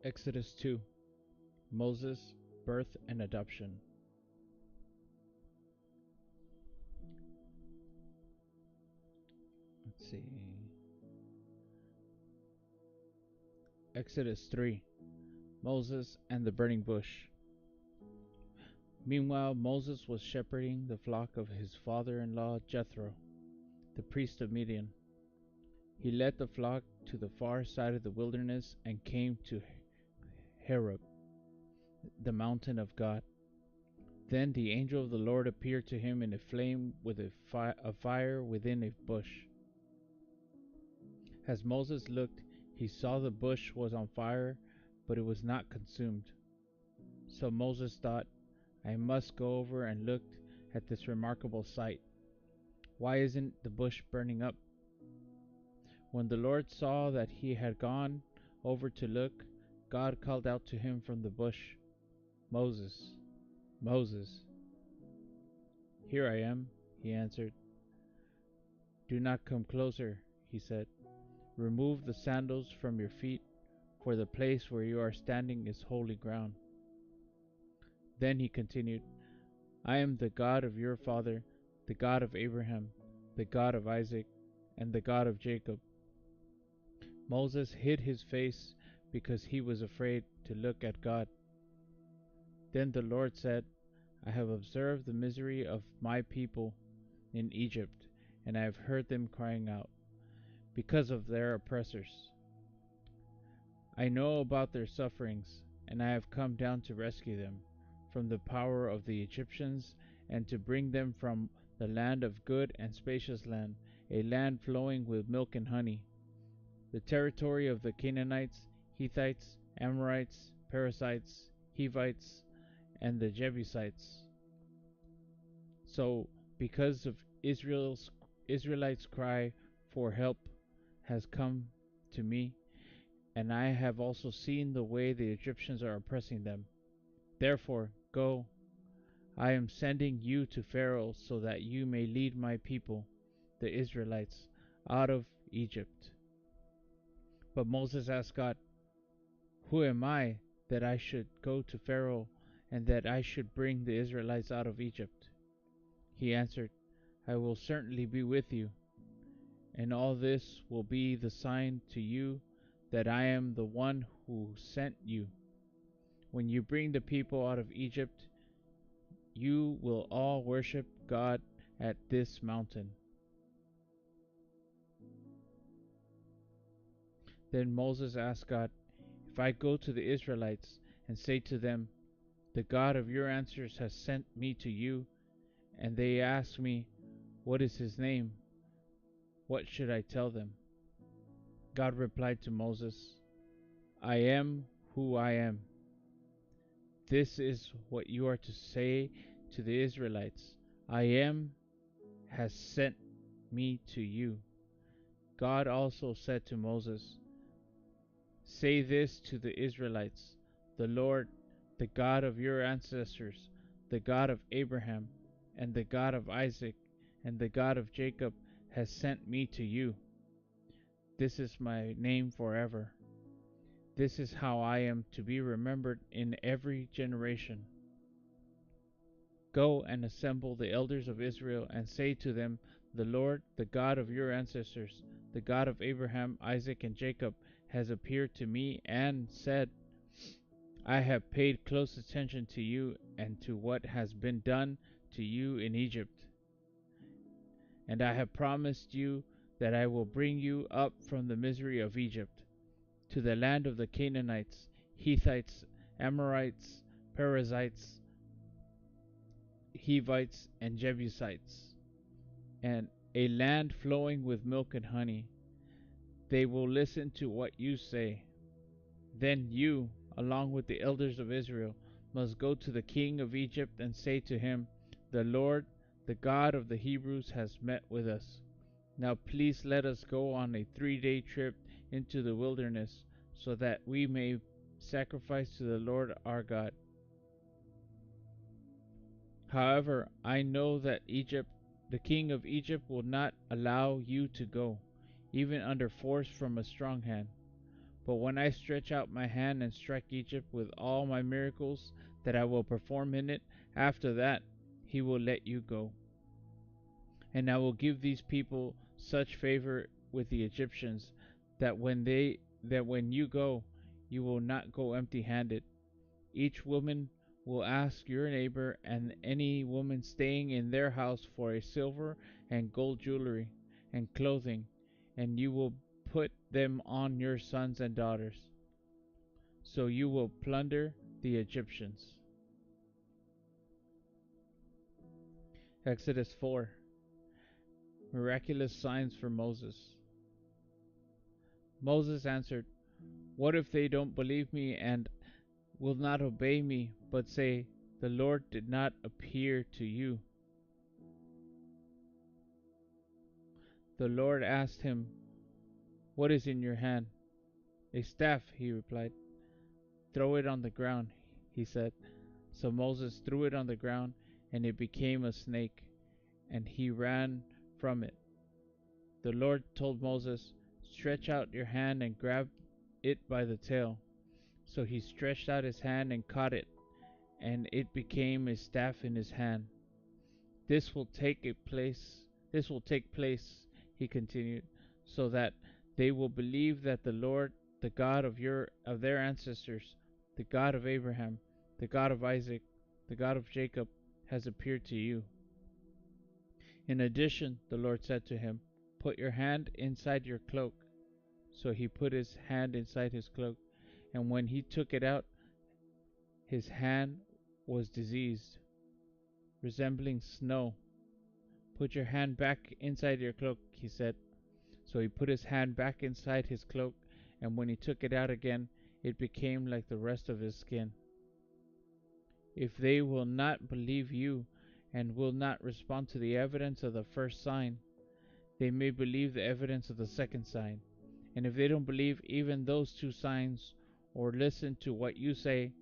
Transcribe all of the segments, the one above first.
Exodus 2. Moses, birth and adoption. Let's see. Exodus 3. Moses and the burning bush. Meanwhile, Moses was shepherding the flock of his father-in-law Jethro, the priest of Midian. He led the flock to the far side of the wilderness and came to Horeb, the mountain of God. Then the angel of the Lord appeared to him in a flame with a fire within a bush. As Moses looked, he saw the bush was on fire, but it was not consumed. So Moses thought, I must go over and look at this remarkable sight. Why isn't the bush burning up? When the Lord saw that he had gone over to look, God called out to him from the bush, Moses, Moses. Here I am, he answered. Do not come closer, he said. Remove the sandals from your feet, for the place where you are standing is holy ground. Then he continued, I am the God of your father, the God of Abraham, the God of Isaac, and the God of Jacob. Moses hid his face because he was afraid to look at God. Then the Lord said, I have observed the misery of my people in Egypt, and I have heard them crying out because of their oppressors. I know about their sufferings, and I have come down to rescue them from the power of the Egyptians and to bring them from the land of good and spacious land, a land flowing with milk and honey, the territory of the Canaanites, Hittites, Amorites, Perizzites, Hivites, and the Jebusites. So, because of Israelites' cry for help has come to me, and I have also seen the way the Egyptians are oppressing them. Therefore, go, I am sending you to Pharaoh so that you may lead my people, the Israelites, out of Egypt. But Moses asked God, who am I that I should go to Pharaoh and that I should bring the Israelites out of Egypt? He answered, I will certainly be with you, and all this will be the sign to you that I am the one who sent you. When you bring the people out of Egypt, you will all worship God at this mountain. Then Moses asked God, if I go to the Israelites and say to them, the God of your ancestors has sent me to you, and they ask me, what is his name? What should I tell them? God replied to Moses, I am who I am. This is what you are to say to the Israelites. I am has sent me to you. God also said to Moses, say this to the Israelites, the Lord, the God of your ancestors, the God of Abraham, and the God of Isaac, and the God of Jacob has sent me to you. This is my name forever. This is how I am to be remembered in every generation. Go and assemble the elders of Israel and say to them, the Lord, the God of your ancestors, the God of Abraham, Isaac, and Jacob, has appeared to me and said, I have paid close attention to you and to what has been done to you in Egypt. And I have promised you that I will bring you up from the misery of Egypt to the land of the Canaanites, Hittites, Amorites, Perizzites, Hivites, and Jebusites, and a land flowing with milk and honey. They will listen to what you say. Then you, along with the elders of Israel, must go to the king of Egypt and say to him, the Lord, the God of the Hebrews, has met with us. Now please let us go on a 3-day trip into the wilderness, so that we may sacrifice to the Lord our God. However, I know that the king of Egypt will not allow you to go, even under force from a strong hand. But when I stretch out my hand and strike Egypt with all my miracles that I will perform in it, after that he will let you go. And I will give these people such favor with the Egyptians that when you go, you will not go empty-handed. Each woman will ask your neighbor and any woman staying in their house for a silver and gold jewelry and clothing, and you will put them on your sons and daughters. So you will plunder the Egyptians. Exodus 4. Miraculous signs for Moses. Moses answered, "What if they don't believe me and will not obey me, but say, 'The Lord did not appear to you'?" The Lord asked him, "What is in your hand?" "A staff," he replied. "Throw it on the ground," he said. So Moses threw it on the ground, and it became a snake, and he ran from it. The Lord told Moses, "Stretch out your hand and grab it by the tail." So he stretched out his hand and caught it, and it became a staff in his hand. This will take place, he continued, so that they will believe that the Lord, the God of their ancestors, the God of Abraham, the God of Isaac, the God of Jacob, has appeared to you. In addition, the Lord said to him, "Put your hand inside your cloak." So he put his hand inside his cloak, and when he took it out, his hand was diseased, resembling snow. "Put your hand back inside your cloak," he said. So he put his hand back inside his cloak, and when he took it out again, it became like the rest of his skin. If they will not believe you and will not respond to the evidence of the first sign, they may believe the evidence of the second sign. And if they don't believe even those two signs or listen to what you say,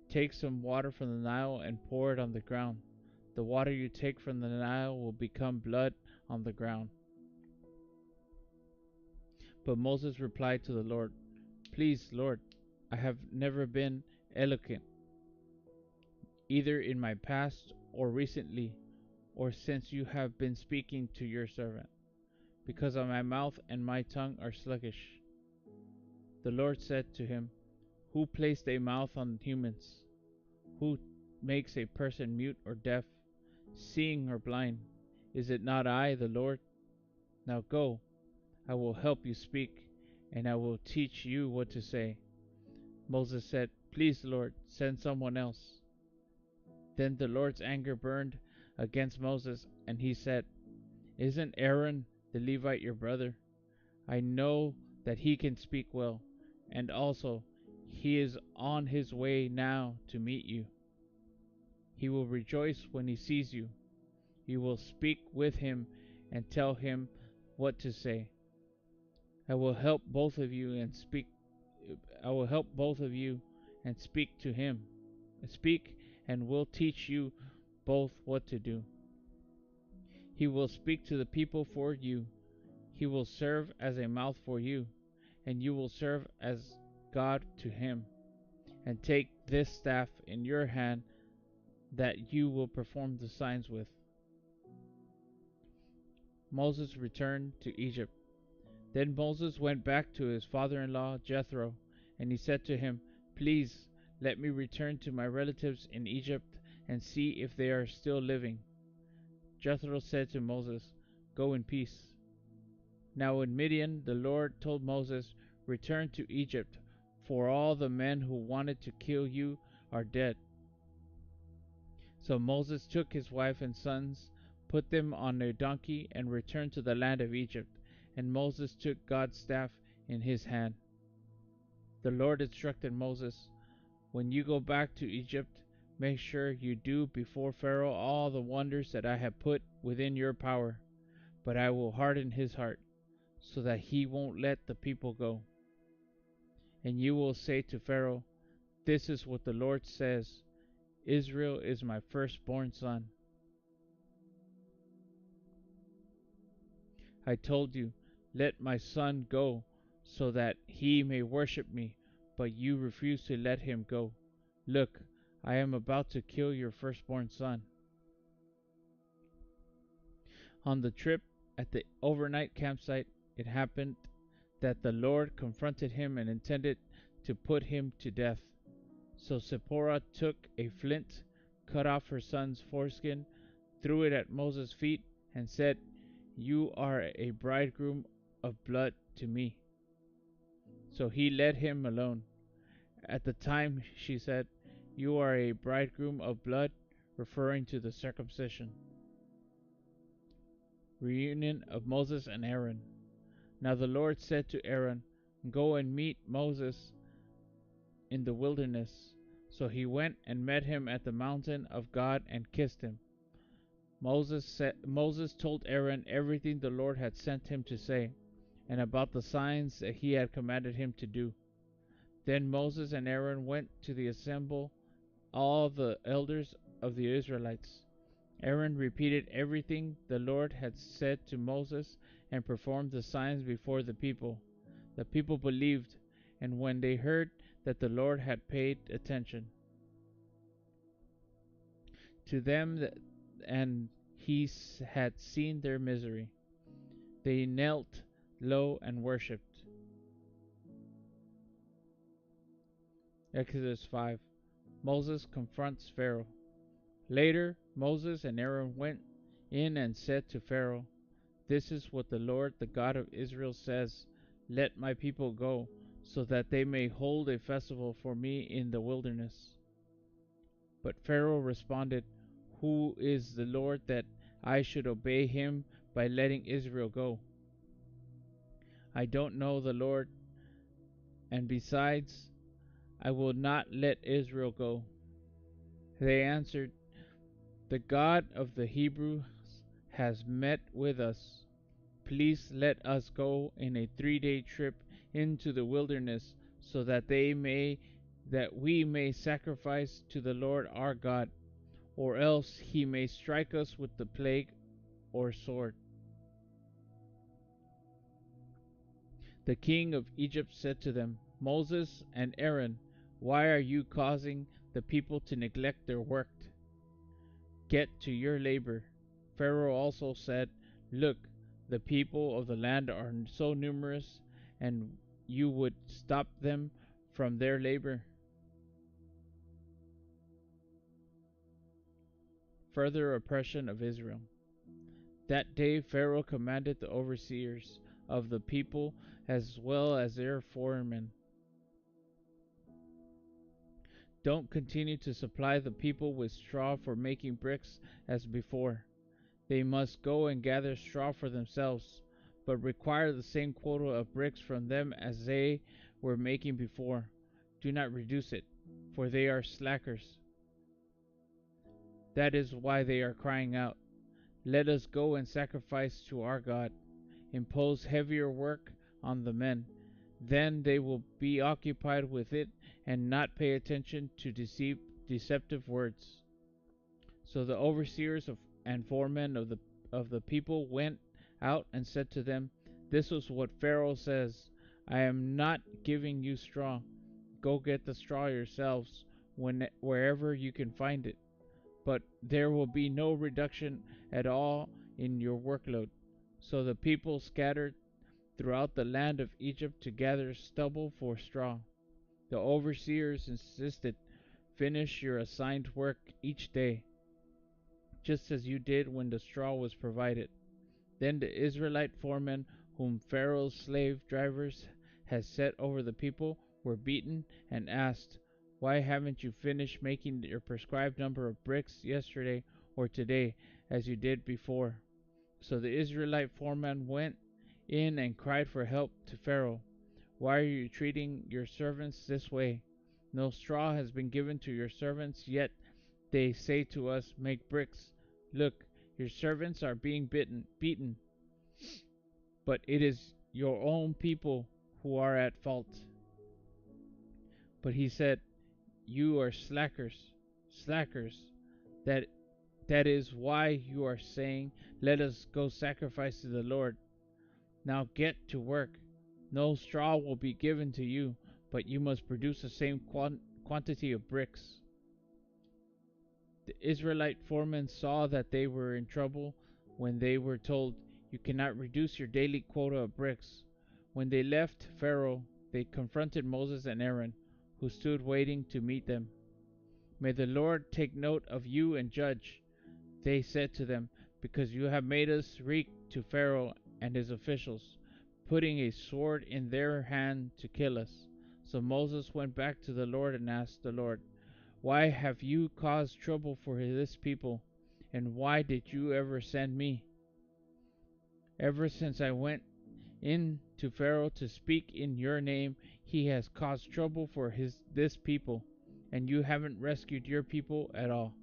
take some water from the Nile and pour it on the ground. The water you take from the Nile will become blood on the ground. But Moses replied to the Lord, "Please, Lord, I have never been eloquent, either in my past or recently, or since you have been speaking to your servant, because my mouth and my tongue are sluggish." The Lord said to him, "Who placed a mouth on humans? Who makes a person mute or deaf, seeing or blind? Is it not I, the Lord? Now go, I will help you speak, and I will teach you what to say." Moses said, "Please, Lord, send someone else." Then the Lord's anger burned against Moses, and he said, "Isn't Aaron the Levite your brother? I know that he can speak well, and also he is on his way now to meet you. He will rejoice when he sees you. You will speak with him and tell him what to say. I will help both of you and speak to him. Speak, and will teach you both what to do. He will speak to the people for you. He will serve as a mouth for you, and you will serve as God to him. And take this staff in your hand that you will perform the signs with." Moses returned to Egypt. Then Moses went back to his father-in-law Jethro, and he said to him, "Please let me return to my relatives in Egypt and see if they are still living." Jethro said to Moses, "Go in peace." Now in Midian the Lord told Moses, "Return to Egypt, for all the men who wanted to kill you are dead." So Moses took his wife and sons, put them on a donkey, and returned to the land of Egypt. And Moses took God's staff in his hand. The Lord instructed Moses, "When you go back to Egypt, make sure you do before Pharaoh all the wonders that I have put within your power. But I will harden his heart, so that he won't let the people go. And you will say to Pharaoh, 'This is what the Lord says: Israel is my firstborn son. I told you, let my son go, so that he may worship me, but you refuse to let him go. Look, I am about to kill your firstborn son." On the trip at the overnight campsite, it happened that the Lord confronted him and intended to put him to death. So Zipporah took a flint, cut off her son's foreskin, threw it at Moses' feet, and said, "You are a bridegroom of blood to me." So he let him alone. At the time she said, "You are a bridegroom of blood," referring to the circumcision. Reunion of Moses and Aaron. Now the Lord said to Aaron, "Go and meet Moses in the wilderness." So he went and met him at the mountain of God and kissed him. Moses told Aaron everything the Lord had sent him to say, and about the signs that he had commanded him to do. Then Moses and Aaron went to assemble all the elders of the Israelites. Aaron repeated everything the Lord had said to Moses and performed the signs before the people. The people believed, and when they heard that the Lord had paid attention to them and he had seen their misery, they knelt low and worshipped. Exodus 5. Moses confronts Pharaoh. Later, Moses and Aaron went in and said to Pharaoh, "This is what the Lord, the God of Israel, says: Let my people go, so that they may hold a festival for me in the wilderness." But Pharaoh responded, "Who is the Lord that I should obey him by letting Israel go? I don't know the Lord, and besides, I will not let Israel go." They answered, "The God of the Hebrews has met with us. Please let us go in a 3-day trip into the wilderness, so that we may sacrifice to the Lord our God, or else he may strike us with the plague or sword." The king of Egypt said to them, "Moses and Aaron, why are you causing the people to neglect their work? Get to your labor." Pharaoh also said, "Look, the people of the land are so numerous, and you would stop them from their labor." Further oppression of Israel. That day Pharaoh commanded the overseers of the people as well as their foremen, "Don't continue to supply the people with straw for making bricks as before. They must go and gather straw for themselves, but require the same quota of bricks from them as they were making before. Do not reduce it, for they are slackers. That is why they are crying out, 'Let us go and sacrifice to our God.' Impose heavier work on the men. Then they will be occupied with it and not pay attention to deceptive words." So the overseers and foremen of the people went out and said to them, "This is what Pharaoh says: I am not giving you straw. Go get the straw yourselves wherever you can find it. But there will be no reduction at all in your workload." So the people scattered throughout the land of Egypt to gather stubble for straw. The overseers insisted, "Finish your assigned work each day, just as you did when the straw was provided." Then the Israelite foremen, whom Pharaoh's slave drivers had set over the people, were beaten and asked, "Why haven't you finished making your prescribed number of bricks yesterday or today, as you did before?" So the Israelite foreman went in and cried for help to Pharaoh. "Why are you treating your servants this way? No straw has been given to your servants, yet they say to us, 'Make bricks.' Look, your servants are being beaten, but it is your own people who are at fault." But he said, "You are slackers. That is why you are saying, 'Let us go sacrifice to the Lord.' Now get to work. No straw will be given to you, but you must produce the same quantity of bricks." The Israelite foremen saw that they were in trouble when they were told, "You cannot reduce your daily quota of bricks." When they left Pharaoh, they confronted Moses and Aaron, who stood waiting to meet them. "May the Lord take note of you and judge," they said to them, "because you have made us reek to Pharaoh and his officials, putting a sword in their hand to kill us." So Moses went back to the Lord and asked the Lord, "Why have you caused trouble for this people? And why did you ever send me? Ever since I went in to Pharaoh to speak in your name, he has caused trouble for this people, and you haven't rescued your people at all."